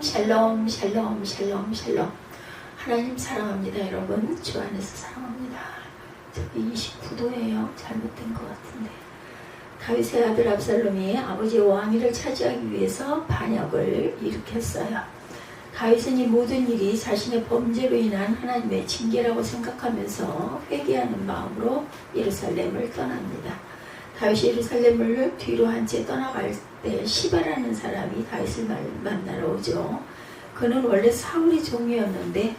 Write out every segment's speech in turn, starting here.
샬롬 샬롬 샬롬 샬롬. 하나님 사랑합니다. 여러분 주 안에서 사랑합니다. 저기 29도예요. 잘못된 것 같은데. 다윗의 아들 압살롬이 아버지의 왕위를 차지하기 위해서 반역을 일으켰어요. 다윗은 이 모든 일이 자신의 범죄로 인한 하나님의 징계라고 생각하면서 회개하는 마음으로 예루살렘을 떠납니다. 다윗이 예루살렘을 뒤로 한 채 떠나갈 때 시바라는 사람이 다윗을 만나러 오죠. 그는 원래 사울의 종이었는데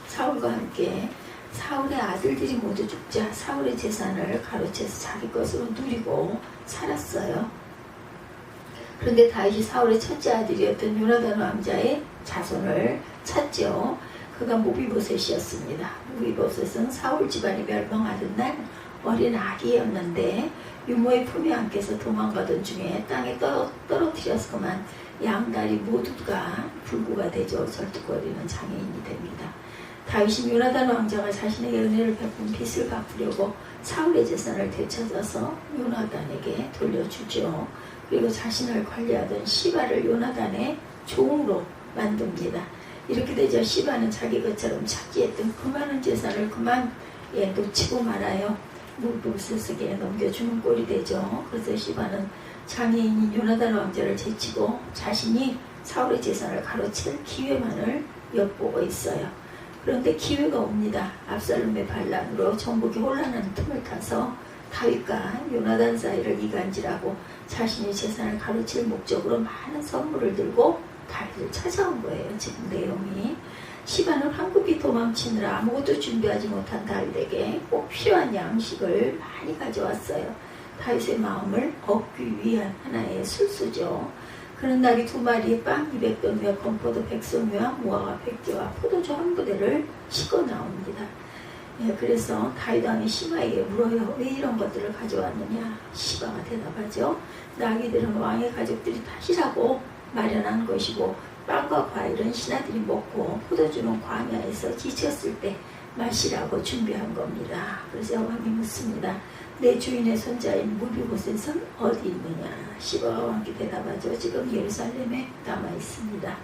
사울과 함께 사울의 아들들이 모두 죽자 사울의 재산을 가로채서 자기 것으로 누리고 살았어요. 그런데 다윗이 사울의 첫째 아들이었던 요나단 왕자의 자손을 찾죠. 그가 모비보셋이었습니다. 모비보셋은 사울 집안이 멸망하던 날 어린 아기였는데 유모의 품에 안겨서 도망가던 중에 땅에 떨어뜨려서 그만 양다리 모두가 불구가 되죠. 절뚝거리는 장애인이 됩니다. 다윗이 요나단 왕자가 자신에게 은혜를 베푼 빚을 갚으려고 사울의 재산을 되찾아서 요나단에게 돌려주죠. 그리고 자신을 관리하던 시바를 요나단의 종으로 만듭니다. 이렇게 되자 시바는 자기 것처럼 차지했던 그 많은 재산을 그만 놓치고 말아요. 모비보셋에게 넘겨주는 꼴이 되죠. 그래서 시바는 장애인인 요나단 왕자를 제치고 자신이 사울의 재산을 가로챌 기회만을 엿보고 있어요. 그런데 기회가 옵니다. 압살롬의 반란으로 전국이 혼란하는 틈을 타서 다윗과 요나단 사이를 이간질하고 자신의 재산을 가로챌 목적으로 많은 선물을 들고 다윗을 찾아온 거예요. 지금 내용이. 시바는 황급히 도망치느라 아무것도 준비하지 못한 다윗에게 꼭 필요한 양식을 많이 가져왔어요. 다윗의 마음을 얻기 위한 하나의 술수죠. 그는 날이 2마리의 빵 200돈과 건포도 100송이와 무화과 100개와 포도주 한 부대를 싣고 나옵니다. 그래서 다윗 왕이 시바에게 물어요. 왜 이런 것들을 가져왔느냐? 시바가 대답하죠. 나귀들은 왕의 가족들이 타시라고 마련한 것이고 빵과 과일은 신하들이 먹고 포도주는 광야에서 지쳤을 때 마시라고 준비한 겁니다. 그래서 왕이 묻습니다. 내 주인의 손자인 모비보셋은 어디 있느냐? 시바가 왕께 대답하죠. 지금 예루살렘에 남아 있습니다.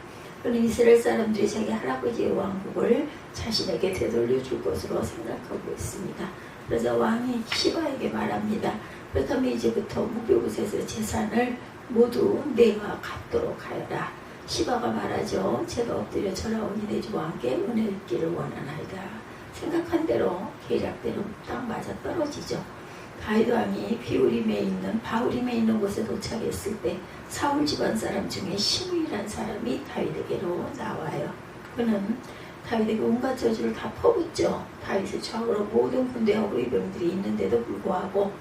그는 이스라엘 사람들이 자기 할아버지의 왕국을 자신에게 되돌려 줄 것으로 생각하고 있습니다. 그래서 왕이 시바에게 말합니다. 그렇다면 이제부터 모비보셋의 재산을 모두 내가 갚도록 하여라. 시바가 말하죠. 제가 엎드려 절하오니 내 주 왕께 은혜 있기를 원하나이다. 생각한 대로 계략대로 딱 맞아 떨어지죠. 다윗 왕이 바울임에 있는 곳에 도착했을 때 사울 집안 사람 중에 시므이란 사람이 다윗에게로 나와요. 그는 다윗에게 온갖 저주를 다 퍼붓죠. 다윗의 좌우로 모든 군대와 호위병들이 있는데도 불구하고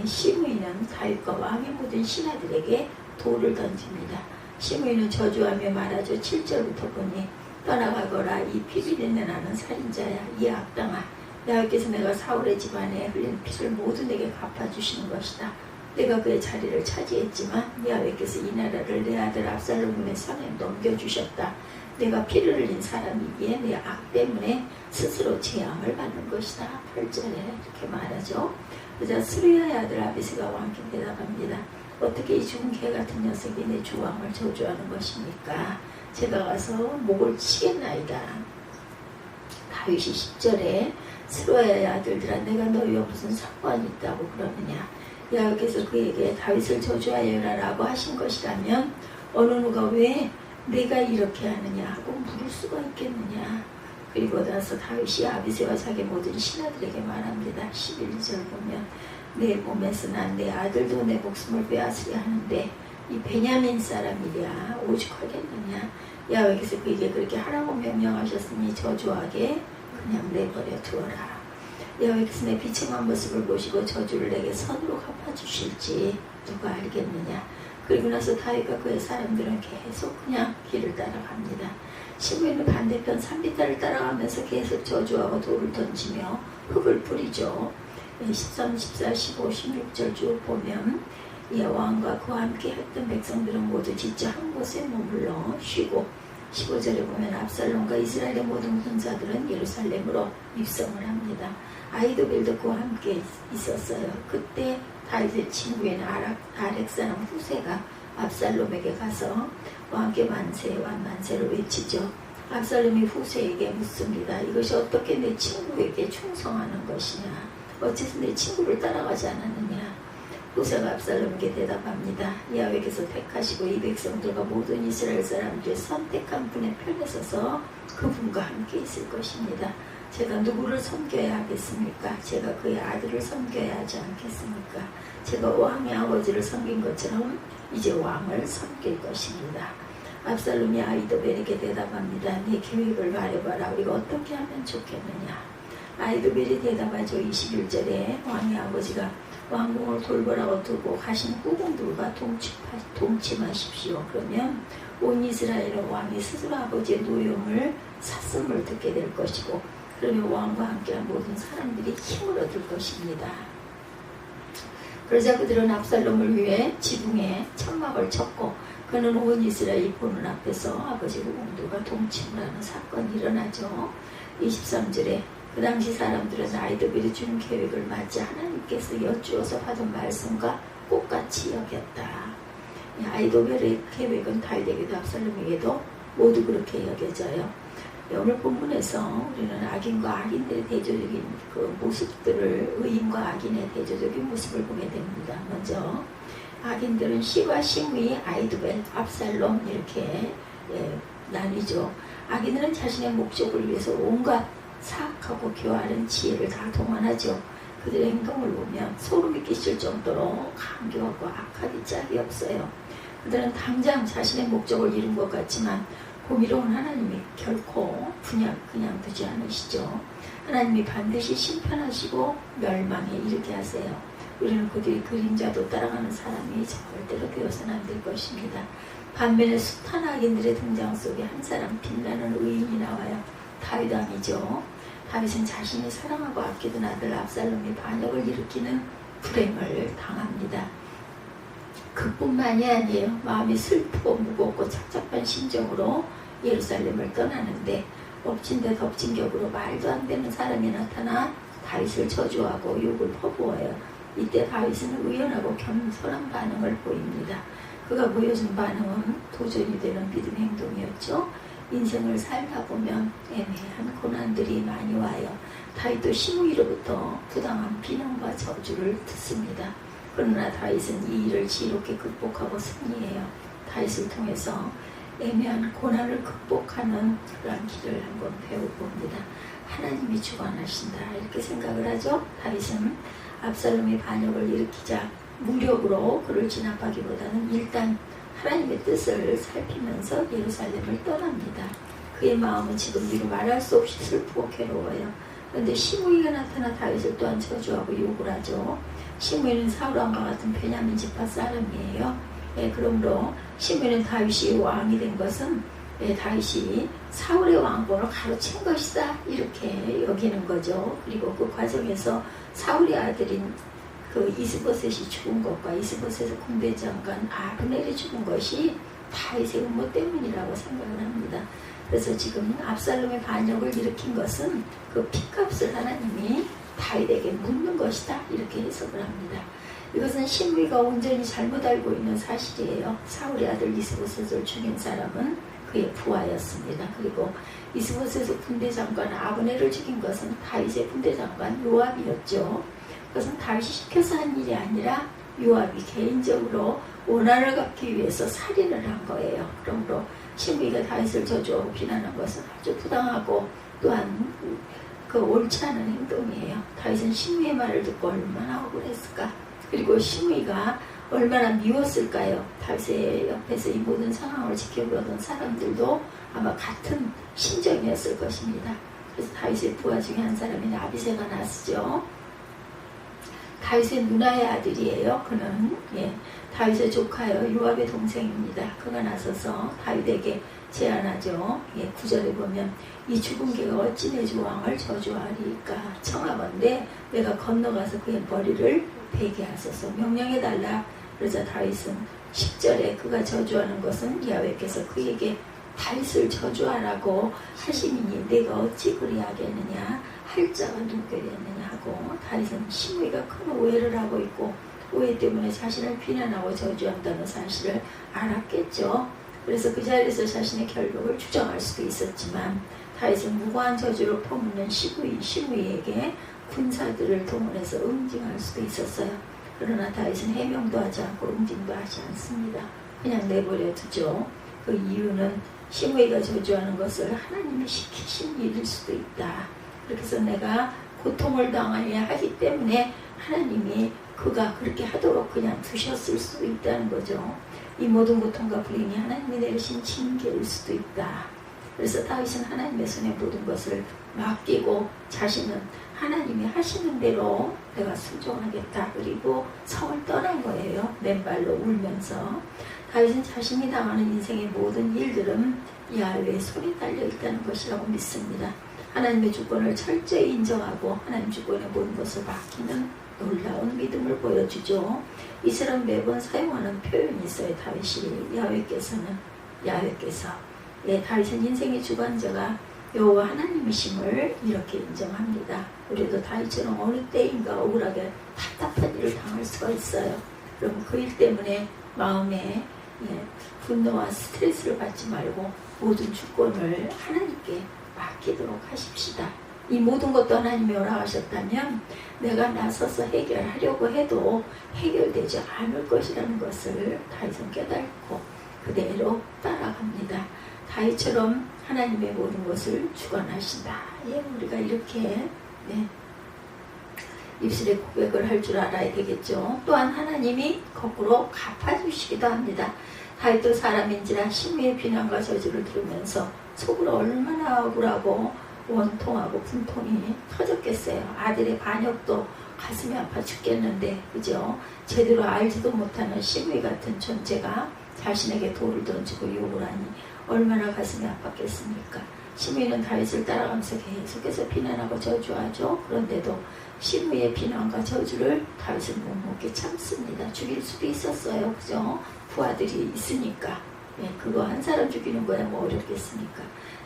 시므이는 다윗과 왕의 모든 신하들에게 돌을 던집니다. 시므이는 저주하며 말하죠. 7절부터 보니 떠나가거라. 이 피비 냄새 나는 살인자야. 이 악당아. 여호와께서 내가 사울의 집안에 흘린 피를 모두 내게 갚아주시는 것이다. 내가 그의 자리를 차지했지만 여호와께서 이 나라를 내 아들 압살롬의 손에 넘겨주셨다. 내가 피를 흘린 사람이기에 내 악 때문에 스스로 재앙을 받는 것이다. 8절에 이렇게 말하죠. 그러자 스루야의 아들 아비스가 왕께 대답합니다. 어떻게 이 죽은 개 같은 녀석이 내 주왕을 저주하는 것입니까? 제가 가서 목을 치겠나이다. 다윗이 10절에 스루야의 아들들아 내가 너희와 무슨 상관이 있다고 그러느냐? 여호와께서 그에게 다윗을 저주하여라 라고 하신 것이라면 어느 누가 왜 내가 이렇게 하느냐 하고 물을 수가 있겠느냐? 그리고 나서 다윗이 아비새와 자기 모든 신하들에게 말합니다. 11절 보면 내 몸에서 난 내 아들도 내 목숨을 빼앗으려 하는데 이 베냐민 사람이랴 오죽 하겠느냐? 여호와께서 그에게 그렇게 하라고 명령하셨으니 저주하게 그냥 내버려 두어라. 여호와께서 내 비참한 모습을 보시고 저주를 내게 선으로 갚아주실지 누가 알겠느냐? 그리고 나서 다윗과 그의 사람들은 계속 그냥 길을 따라갑니다. 시므이는 반대편 산비탈을 따라가면서 계속 저주하고 돌을 던지며 흙을 뿌리죠. 13, 14, 15, 16절 쭉 보면 왕과 그와 함께 했던 백성들은 모두 진짜 한 곳에 머물러 쉬고 15절에 보면 압살롬과 이스라엘의 모든 군사들은 예루살렘으로 입성을 합니다. 아히도벨도 그와 함께 있었어요. 그때 다윗의 친구인 아렉 사람 후세가 압살롬에게 가서 왕께 만세 만세를 외치죠. 압살롬이 후세에게 묻습니다. 이것이 어떻게 내 친구에게 충성하는 것이냐? 어째서 내 친구를 따라가지 않았느냐? 후세가 압살롬에게 대답합니다. 야훼께서 택하시고 이 백성들과 모든 이스라엘 사람들의 선택한 분의 편에 서서 그분과 함께 있을 것입니다. 제가 누구를 섬겨야 하겠습니까? 제가 그의 아들을 섬겨야 하지 않겠습니까? 제가 왕의 아버지를 섬긴 것처럼 이제 왕을 섬길 것입니다. 압살롬이 아히도벨에게 대답합니다. 네 계획을 말해봐라. 우리가 어떻게 하면 좋겠느냐? 아히도벨이 대답하죠. 21절에 왕의 아버지가 왕궁을 돌보라고 두고 가신 후궁들과 동침하십시오. 그러면 온 이스라엘은 왕이 스스로 아버지의 노용을 삿음을 듣게 될 것이고, 그러면 왕과 함께한 모든 사람들이 힘을 얻을 것입니다. 그러자 그들은 압살롬을 위해 지붕에 천막을 쳤고, 그는 온 이스라엘 보는 앞에서 아버지 후궁들과 동침을 하는 사건이 일어나죠. 23절에 그 당시 사람들은 아히도벨이 주는 계획을 마치 하나님께서 여쭈어서 받은 말씀과 똑같이 여겼다. 아히도벨의 계획은 다윗에게도 압살롬에게도 모두 그렇게 여겨져요. 오늘 본문에서 우리는 악인과 악인들의 대조적인 그 모습들을, 의인과 악인의 대조적인 모습을 보게 됩니다. 먼저 악인들은 시바, 시므이, 아히도벨, 압살롬 이렇게 나뉘죠. 악인들은 자신의 목적을 위해서 온갖 사악하고 교활한 지혜를 다 동원하죠. 그들의 행동을 보면 소름이 끼칠 정도로 강교하고 악하기 짝이 없어요. 그들은 당장 자신의 목적을 이룬 것 같지만 공의로운 하나님이 결코 그냥 두지 않으시죠. 하나님이 반드시 심판하시고 멸망에 이르게 하세요. 우리는 그들의 그림자도 따라가는 사람이 절대로 되어서는 안 될 것입니다. 반면에 숱한 악인들의 등장 속에 한 사람 빛나는 의인이 나와요. 다윗 왕이죠. 다윗은 자신이 사랑하고 아끼던 아들 압살롬이 반역을 일으키는 불행을 당합니다. 그뿐만이 아니에요. 마음이 슬프고 무겁고 착잡한 심정으로 예루살렘을 떠나는데 엎친 데 덮친 격으로 말도 안 되는 사람이 나타나 다윗을 저주하고 욕을 퍼부어요. 이때 다윗은 의연하고 겸손한 반응을 보입니다. 그가 보여준 반응은 도전이 되는 믿음 행동이었죠. 인생을 살다 보면 애매한 고난들이 많이 와요. 다윗도 시므이로부터 부당한 비난과 저주를 듣습니다. 그러나 다윗은 이 일을 지혜롭게 극복하고 승리해요. 다윗을 통해서 애매한 고난을 극복하는 그런 길을 한번 배워봅니다. 하나님이 주관하신다 이렇게 생각을 하죠. 다윗은 압살롬이 반역을 일으키자 무력으로 그를 진압하기보다는 일단 하나님의 뜻을 살피면서 예루살렘을 떠납니다. 그의 마음은 지금 이루 말할 수 없이 슬프고 괴로워요. 그런데 시므이가 나타나 다윗을 또한 저주하고 욕을 하죠. 시므이는 사울왕과 같은 베냐민 지파 사람이에요. 그러므로 시므이는 다윗이 왕이 된 것은 다윗이 사울의 왕권을 가로챈 것이다 이렇게 여기는 거죠. 그리고 그 과정에서 사울의 아들인 그 이스보셋이 죽은 것과 이스보셋의 군대장관 아브넬이 죽은 것이 다윗의 음모 때문이라고 생각을 합니다. 그래서 지금 압살롬의 반역을 일으킨 것은 그 핏값을 하나님이 다윗에게 묻는 것이다 이렇게 해석을 합니다. 이것은 시므이가 온전히 잘못 알고 있는 사실이에요. 사울의 아들 이스보셋을 죽인 사람은 그의 부하였습니다. 그리고 이스보셋의 군대장관 아브넬을 죽인 것은 다윗의 군대장관 요압이었죠. 그것은 다윗이 시켜서 한 일이 아니라 요압이 개인적으로 원한을 갚기 위해서 살인을 한 거예요. 그러므로 시므이가 다윗을 저주하고 비난한 것은 아주 부당하고 또한 그 옳지 않은 행동이에요. 다윗은 시므이의 말을 듣고 얼마나 억울했을까. 그리고 시므이가 얼마나 미웠을까요. 다윗의 옆에서 이 모든 상황을 지켜보던 사람들도 아마 같은 심정이었을 것입니다. 그래서 다윗의 부하 중에 한 사람인 아비새가 나서죠. 다윗의 누나의 아들이에요. 그는 다윗의 조카요 요압의 동생입니다. 그가 나서서 다윗에게 제안하죠. 9절에 보면 이 죽은 개가 어찌 내 주 왕을 저주하리까 청하건대 내가 건너가서 그의 머리를 베게 하소서 명령해달라. 그러자 다윗은 10절에 그가 저주하는 것은 야훼께서 그에게 다윗을 저주하라고 하시니 내가 어찌 그리하겠느냐 할 자가 누구겠느냐 하고 다윗은 시므이가 큰 오해를 하고 있고 오해 때문에 자신을 비난하고 저주한다는 사실을 알았겠죠. 그래서 그 자리에서 자신의 결백을 주장할 수도 있었지만 다윗은 무고한 저주를 퍼붓는 시므이에게 군사들을 동원해서 응징할 수도 있었어요. 그러나 다윗은 해명도 하지 않고 응징도 하지 않습니다. 그냥 내버려 두죠. 그 이유는 시므이가 저주하는 것을 하나님이 시키신 일일 수도 있다. 그렇게 해서 내가 고통을 당하여야 하기 때문에 하나님이 그가 그렇게 하도록 그냥 두셨을 수도 있다는 거죠. 이 모든 고통과 불행이 하나님이 내리신 징계일 수도 있다. 그래서 다윗은 하나님의 손에 모든 것을 맡기고 자신은 하나님이 하시는 대로 내가 순종하겠다. 그리고 성을 떠난 거예요. 맨발로 울면서. 다윗은 자신이 당하는 인생의 모든 일들은 야훼의 손이 달려있다는 것이라고 믿습니다. 하나님의 주권을 철저히 인정하고 하나님 주권의 모든 것을 맡기는 놀라운 믿음을 보여주죠. 이처럼 매번 사용하는 표현이 있어요. 다윗이 야훼께서 다윗은 인생의 주관자가 여호와 하나님이심을 이렇게 인정합니다. 우리도 다윗처럼 어느 때인가 억울하게 답답한 일을 당할 수가 있어요. 그럼 그 일 때문에 마음에 분노와 스트레스를 받지 말고 모든 주권을 하나님께 맡기도록 하십시다. 이 모든 것도 하나님이 허락하셨다면 내가 나서서 해결하려고 해도 해결되지 않을 것이라는 것을 다윗은 깨닫고 그대로 따라갑니다. 다윗처럼 하나님의 모든 것을 주관하신다. 우리가 이렇게 입술에 고백을 할 줄 알아야 되겠죠. 또한 하나님이 거꾸로 갚아주시기도 합니다. 다윗도 사람인지라 시므이의 비난과 저주를 들으면서 속으로 얼마나 억울하고 원통하고 분통이 터졌겠어요. 아들의 반역도 가슴이 아파 죽겠는데, 그죠? 제대로 알지도 못하는 시므이 같은 존재가 자신에게 돌을 던지고 욕을 하니 얼마나 가슴이 아팠겠습니까? 시므이는 다윗을 따라가면서 계속해서 비난하고 저주하죠. 그런데도 시므이의 비난과 저주를 다윗은 묵묵히 참습니다. 죽일 수도 있었어요. 그죠? 부하들이 있으니까. 그거 한 사람 죽이는 거야 뭐 어렵겠습니까?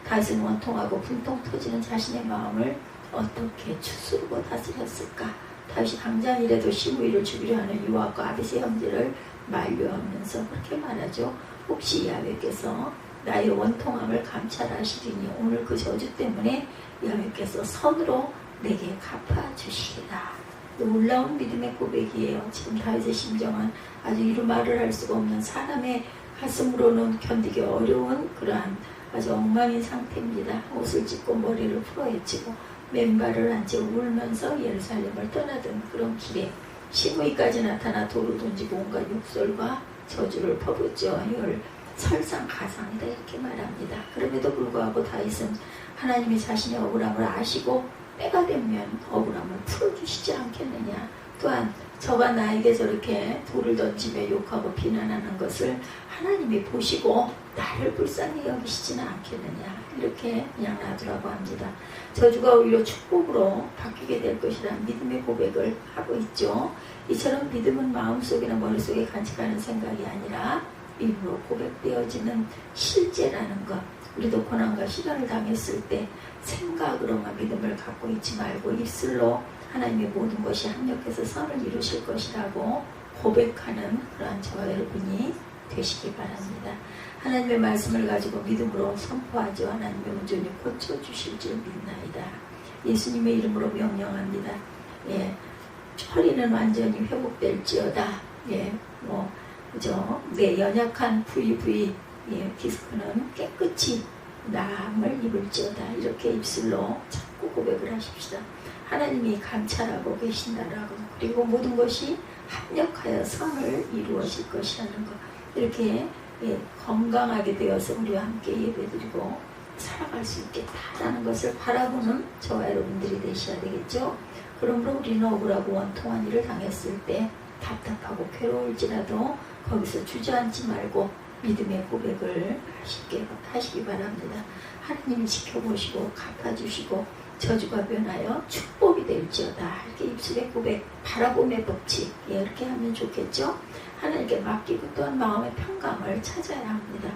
다윗은 원통하고 분통 터지는 자신의 마음을 어떻게 추스르고 다스렸을까? 다윗이 당장이라도 시므이를 죽이려 하는 요압과 아비새 형제를 만류하면서 그렇게 말하죠. 혹시 야훼께서 나의 원통함을 감찰하시리니 오늘 그 저주 때문에 야훼께서 선으로 내게 갚아주시리라. 놀라운 믿음의 고백이에요. 지금 다윗의 심정은 아주 이루 말을 할 수가 없는 사람의 가슴으로는 견디기 어려운 그러한 아주 엉망인 상태입니다. 옷을 찢고 머리를 풀어헤치고 맨발을 앉아 울면서 예루살렘을 떠나던 그런 길에 시므이까지 나타나 돌을 던지고 온갖 욕설과 저주를 퍼붓죠. 이걸 설상가상이다 이렇게 말합니다. 그럼에도 불구하고 다윗은 하나님이 자신의 억울함을 아시고 때가 되면 억울함을 풀어주시지 않겠느냐. 또한 저가 나에게 저렇게 돌을 던지며 욕하고 비난하는 것을 하나님이 보시고 나를 불쌍히 여기시지는 않겠느냐. 이렇게 그냥 놔두라고 합니다. 저주가 오히려 축복으로 바뀌게 될 것이라는 믿음의 고백을 하고 있죠. 이처럼 믿음은 마음속이나 머릿속에 간직하는 생각이 아니라 입으로 고백되어지는 실제라는 것. 우리도 고난과 시련을 당했을 때 생각으로만 믿음을 갖고 있지 말고 입술로 하나님의 모든 것이 합력해서 선을 이루실 것이라고 고백하는 그러한 저와 여러분이 되시기 바랍니다. 하나님의 말씀을 가지고 믿음으로 선포하죠. 하나님의 온전히 고쳐주실 줄 믿나이다. 예수님의 이름으로 명령합니다. 허리는 완전히 회복될지어다. 그죠? 내 연약한 부위 디스크는 깨끗이 나음을 입을지어다. 이렇게 입술로 자꾸 고백을 하십시다. 하나님이 감찰하고 계신다라고. 그리고 모든 것이 합력하여 선을 이루어질 것이라는 것. 이렇게 건강하게 되어서 우리와 함께 예배드리고 살아갈 수 있겠다라는 것을 바라보는 저와 여러분들이 되셔야 되겠죠. 그러므로 우리는 억울하고 원통한 일을 당했을 때 답답하고 괴로울지라도 거기서 주저앉지 말고 믿음의 고백을 하시기 바랍니다. 하나님이 지켜보시고 갚아주시고 저주가 변하여 축복이 될지어다. 이렇게 입술의 고백, 바라봄의 법칙, 이렇게 하면 좋겠죠. 하나님께 맡기고 또한 마음의 평강을 찾아야 합니다.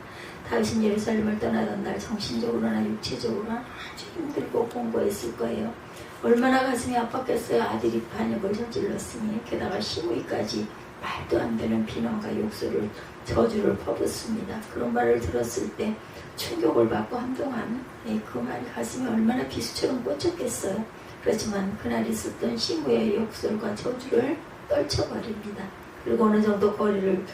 다윗은 예루살렘을 떠나던 날 정신적으로나 육체적으로나 아주 힘들고 공고했을 거예요. 얼마나 가슴이 아팠겠어요. 아들이 반역을 저질렀으니 게다가 시므이까지 말도 안 되는 비난과 욕설을 저주를 퍼붓습니다. 그런 말을 들었을 때 충격을 받고 한동안 그 말이 가슴에 얼마나 비수처럼 꽂혔겠어요. 그렇지만 그날 있었던 시므의 욕설과 저주를 떨쳐버립니다. 그리고 어느 정도 거리를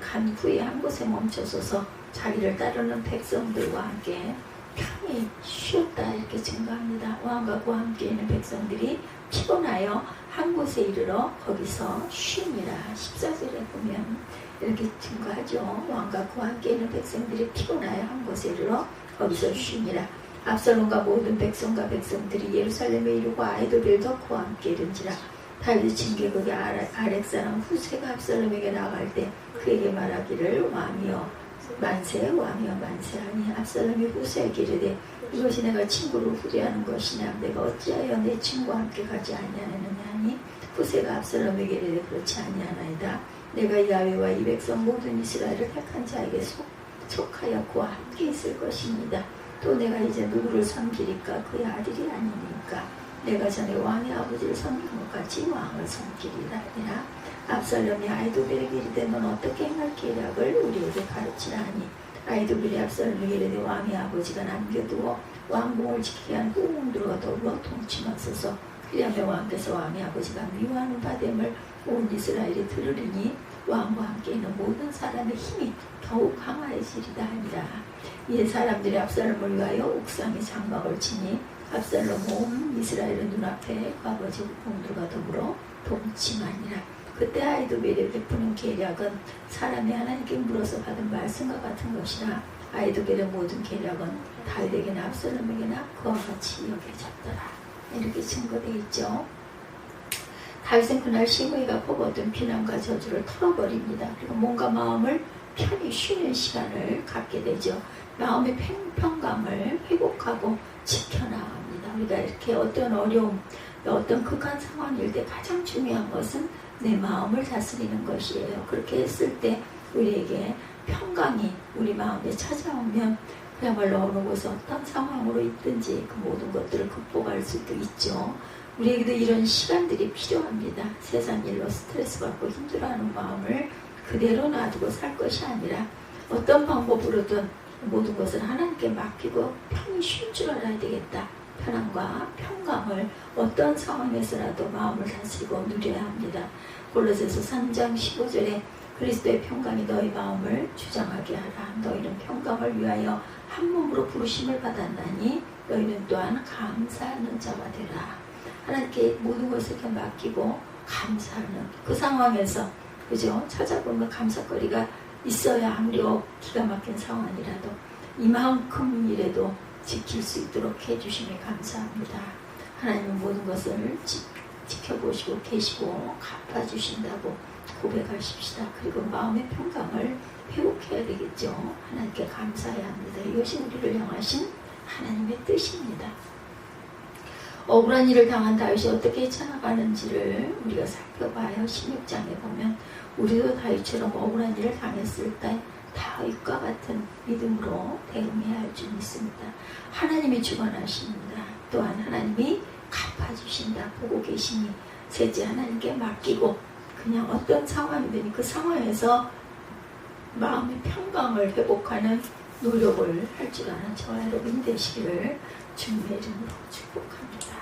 간 후에 한 곳에 멈춰서서 자기를 따르는 백성들과 함께 편히 쉬었다 이렇게 증거합니다. 왕과 그와 함께 있는 백성들이 피곤하여 한 곳에 이르러 거기서 쉬니라. 14절에 보면 이렇게 증거하죠. 왕과 그와 함께 있는 백성들이 피곤하여 한 곳에 이르러 거기서 쉬니라. 압살롬과 모든 백성과 백성들이 예루살렘에 이르고 아이도벨도 그와 함께 이른지라. 다윗의 징계국의 아렉 사람 후세가 압살롬에게 나갈 때 그에게 말하기를 왕이여 만세 왕이여 만세하니 압살롬이 후세에게 이르되 이것이 내가 친구를 후대하는 것이냐 내가 어찌하여 내 친구와 함께 가지 아니하느냐 하니 후세가 압살롬에게 이르되 그렇지 아니하나이다. 내가 야훼와 이 백성 모든 이스라엘을 택한 자에게 속하여 그와 함께 있을 것입니다. 또 내가 이제 누구를 섬기리까 그의 아들이 아니니까 내가 전에 왕의 아버지를 섬긴 것 같이 왕을 섬기리라 하니라. 압살롬이 아이도벨에게 이르되 넌 어떻게 행할 계략을 우리에게 가르치라 하니 아이도벨이 압살롬에게 이르되 왕의 아버지가 남겨두어 왕궁을 지키게 한 후궁들과 더불어 동침하소서. 그리하면 왕께서 왕의 아버지가 미워하는 바됨을 온 이스라엘이 들으리니 왕과 함께 있는 모든 사람의 힘이 더욱 강화해지리다 하니라. 이에 사람들이 압살롬을 위하여 옥상에 장막을 치니 압살롬 온 이스라엘의 눈앞에 그 아버지 후궁들과 더불어 동침하니라. 그때 아이도벨이 베푸는 계략은 사람이 하나님께 물어서 받은 말씀과 같은 것이라. 아이도벨의 모든 계략은 다윗에게나 압살롬에게나 그와 같이 여겨졌더라. 이렇게 증거되어 있죠. 다윗은 그날 시므이가 퍼붓은 비난과 저주를 털어버립니다. 그리고 몸과 마음을 편히 쉬는 시간을 갖게 되죠. 마음의 평강을 회복하고 지켜나갑니다. 우리가 이렇게 어떤 어려움, 어떤 극한 상황일 때 가장 중요한 것은 내 마음을 다스리는 것이에요. 그렇게 했을 때 우리에게 평강이 우리 마음에 찾아오면 그야말로 어느 곳에 어떤 상황으로 있든지 그 모든 것들을 극복할 수도 있죠. 우리에게도 이런 시간들이 필요합니다. 세상 일로 스트레스 받고 힘들어하는 마음을 그대로 놔두고 살 것이 아니라 어떤 방법으로든 모든 것을 하나님께 맡기고 편히 쉴 줄 알아야 되겠다. 편안과 평강을 어떤 상황에서라도 마음을 다스리고 누려야 합니다. 골로새서 3장 15절에 그리스도의 평강이 너희 마음을 주장하게 하라. 너희는 평강을 위하여 한 몸으로 부르심을 받았나니 너희는 또한 감사하는 자가 되라. 하나님께 모든 것을 이렇게 맡기고 감사하는 그 상황에서 그죠? 찾아보면 감사거리가 있어야 아무리 기가 막힌 상황이라도 이만큼이라도 지킬 수 있도록 해주심에 감사합니다. 하나님은 모든 것을 지켜보시고 계시고 갚아주신다고 고백하십시다. 그리고 마음의 평강을 회복해야 되겠죠. 하나님께 감사해야 합니다. 이것이 우리를 향하신 하나님의 뜻입니다. 억울한 일을 당한 다윗이 어떻게 헤쳐나가는지를 우리가 살펴봐요. 16장에 보면 우리도 다윗처럼 억울한 일을 당했을 때 다윗과 같은 믿음으로 대응해야 할 줄 믿습니다. 하나님이 주관하십니다. 또한 하나님이 갚아주신다 보고 계시니 셋째 하나님께 맡기고 그냥 어떤 상황이든 그 상황에서 마음의 평강을 회복하는 노력을 할 줄 아는 저와 여러분이 되시기를 주님의 이름으로 축복합니다.